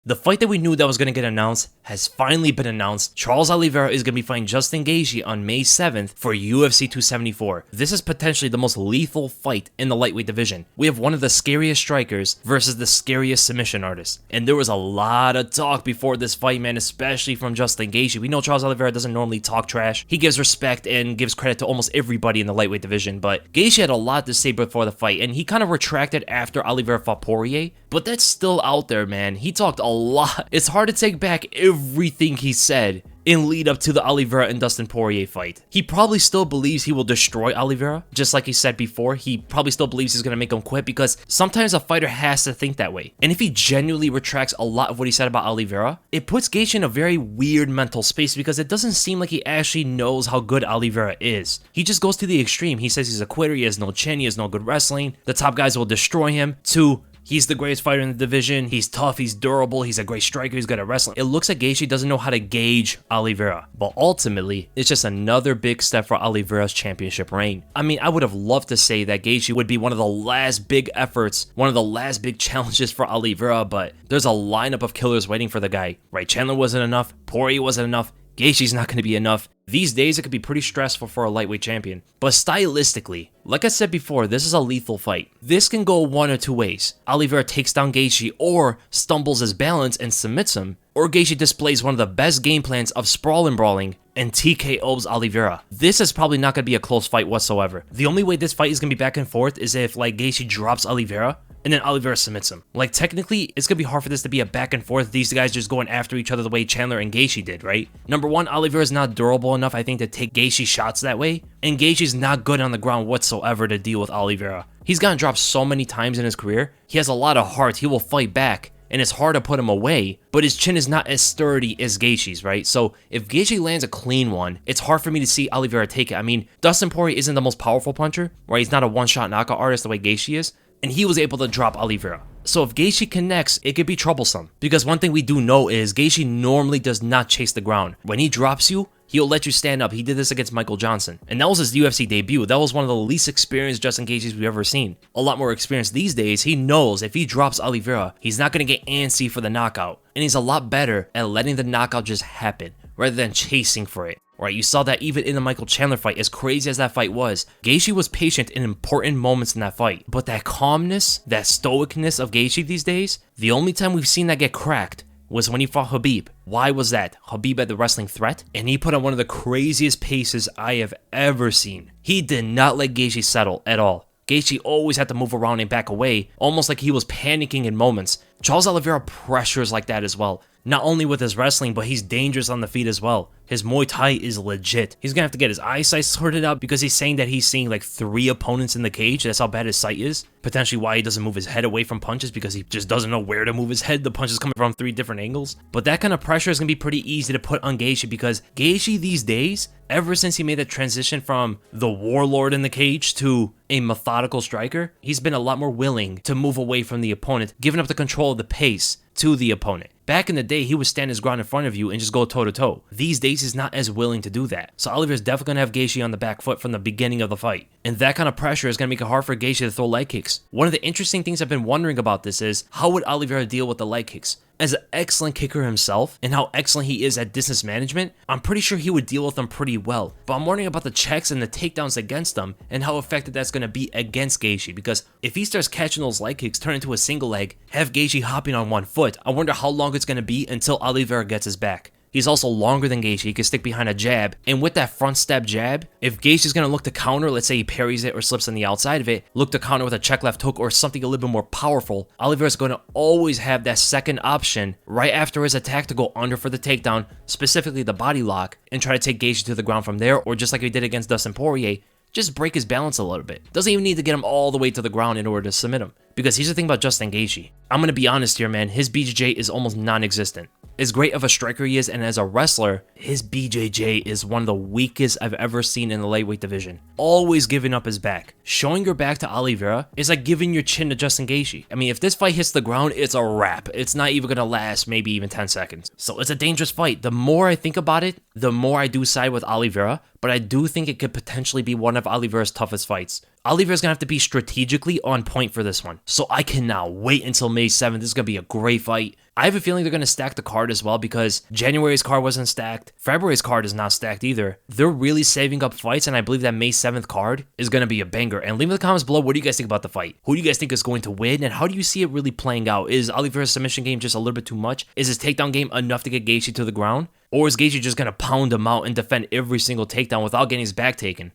The fight that we knew that was going to get announced has finally been announced. Charles Oliveira is going to be fighting Justin Gaethje on May 7th for UFC 274. This is potentially the most lethal fight in the lightweight division. We have one of the scariest strikers versus the scariest submission artist. And there was a lot of talk before this fight, man, especially from Justin Gaethje. We know Charles Oliveira doesn't normally talk trash. He gives respect and gives credit to almost everybody in the lightweight division, but Gaethje had a lot to say before the fight, and he kind of retracted after Oliveira fought Poirier, but that's still out there, man. He talked a lot. It's hard to take back everything he said in lead up to the Oliveira and Dustin Poirier fight. He probably still believes he will destroy Oliveira, just like he said before. He probably still believes he's going to make him quit because sometimes a fighter has to think that way. And if he genuinely retracts a lot of what he said about Oliveira, it puts Gaethje in a very weird mental space because it doesn't seem like he actually knows how good Oliveira is. He just goes to the extreme. He says he's a quitter, he has no chin, he has no good wrestling, the top guys will destroy him, to he's the greatest fighter in the division, he's tough, he's durable, he's a great striker, he's good at wrestling. It looks like Gaethje doesn't know how to gauge Oliveira, but ultimately, it's just another big step for Oliveira's championship reign. I mean, I would have loved to say that Gaethje would be one of the last big efforts, one of the last big challenges for Oliveira, but there's a lineup of killers waiting for the guy, right? Chandler wasn't enough, Poirier wasn't enough, Gaethje's not going to be enough. These days, it could be pretty stressful for a lightweight champion. But stylistically, like I said before, this is a lethal fight. This can go one or two ways. Oliveira takes down Gaethje or stumbles his balance and submits him, or Gaethje displays one of the best game plans of sprawl and brawling and TKOs Oliveira. This is probably not going to be a close fight whatsoever. The only way this fight is going to be back and forth is if like Gaethje drops Oliveira and then Oliveira submits him. Like, technically, it's going to be hard for this to be a back and forth, these guys just going after each other the way Chandler and Gaethje did, right? Number one, Oliveira's not durable enough, I think, to take Gaethje shots that way, and Gaethje's not good on the ground whatsoever to deal with Oliveira. He's gotten dropped so many times in his career, he has a lot of heart, he will fight back, and it's hard to put him away, but his chin is not as sturdy as Gaethje's, right? So if Gaethje lands a clean one, it's hard for me to see Oliveira take it. I mean, Dustin Poirier isn't the most powerful puncher, right? He's not a one-shot knockout artist the way Gaethje is, and he was able to drop Oliveira. So if Gaethje connects, it could be troublesome. Because one thing we do know is Gaethje normally does not chase the ground. When he drops you, he'll let you stand up. He did this against Michael Johnson. And that was his UFC debut. That was one of the least experienced Justin Gaethjes we've ever seen. A lot more experienced these days. He knows if he drops Oliveira, he's not going to get antsy for the knockout. And he's a lot better at letting the knockout just happen rather than chasing for it. Right, you saw that even in the Michael Chandler fight, as crazy as that fight was, Gaethje was patient in important moments in that fight. But that calmness, that stoicness of Gaethje these days, the only time we've seen that get cracked was when he fought Khabib. Why was that? Khabib had the wrestling threat, and he put on one of the craziest paces I have ever seen. He did not let Gaethje settle at all. Gaethje always had to move around and back away, almost like he was panicking in moments. Charles Oliveira pressures like that as well. Not only with his wrestling, but he's dangerous on the feet as well. His Muay Thai is legit. He's gonna have to get his eyesight sorted out because he's saying that he's seeing like 3 opponents in the cage. That's how bad his sight is. Potentially why he doesn't move his head away from punches, because he just doesn't know where to move his head. The punches coming from 3 different angles. But that kind of pressure is gonna be pretty easy to put on Gaethje, because Gaethje these days, ever since he made that transition from the warlord in the cage to a methodical striker, he's been a lot more willing to move away from the opponent, giving up the control of the pace to the opponent. Back in the day, he would stand his ground in front of you and just go toe-to-toe. These days, he's not as willing to do that. So Oliveira's definitely going to have Gaethje on the back foot from the beginning of the fight. And that kind of pressure is going to make it hard for Gaethje to throw leg kicks. One of the interesting things I've been wondering about this is, how would Oliveira deal with the leg kicks? As an excellent kicker himself, and how excellent he is at distance management, I'm pretty sure he would deal with them pretty well. But I'm wondering about the checks and the takedowns against them, and how effective that's going to be against Gaethje. Because if he starts catching those leg kicks, turn into a single leg, have Gaethje hopping on one foot, I wonder how long it's going to be until Oliveira gets his back. He's also longer than Gaethje. He can stick behind a jab. And with that front step jab, if Gaethje's going to look to counter, let's say he parries it or slips on the outside of it, look to counter with a check left hook or something a little bit more powerful, Oliveira's going to always have that second option right after his attack to go under for the takedown, specifically the body lock, and try to take Gaethje to the ground from there, or just like he did against Dustin Poirier, just break his balance a little bit. Doesn't even need to get him all the way to the ground in order to submit him. Because here's the thing about Justin Gaethje. I'm going to be honest here, man. His BJJ is almost non-existent. As great of a striker he is, and as a wrestler, his BJJ is one of the weakest I've ever seen in the lightweight division. Always giving up his back. Showing your back to Oliveira is like giving your chin to Justin Gaethje. I mean, if this fight hits the ground, it's a wrap. It's not even going to last maybe even 10 seconds. So it's a dangerous fight. The more I think about it, the more I do side with Oliveira, but I do think it could potentially be one of Oliveira's toughest fights. Oliveira's gonna have to be strategically on point for this one. So I cannot wait until May 7th. This is gonna be a great fight. I have a feeling they're going to stack the card as well because January's card wasn't stacked. February's card is not stacked either. They're really saving up fights, and I believe that May 7th card is going to be a banger. And leave in the comments below, what do you guys think about the fight? Who do you guys think is going to win, and how do you see it really playing out? Is Oliveira's submission game just a little bit too much? Is his takedown game enough to get Gaethje to the ground? Or is Gaethje just going to pound him out and defend every single takedown without getting his back taken?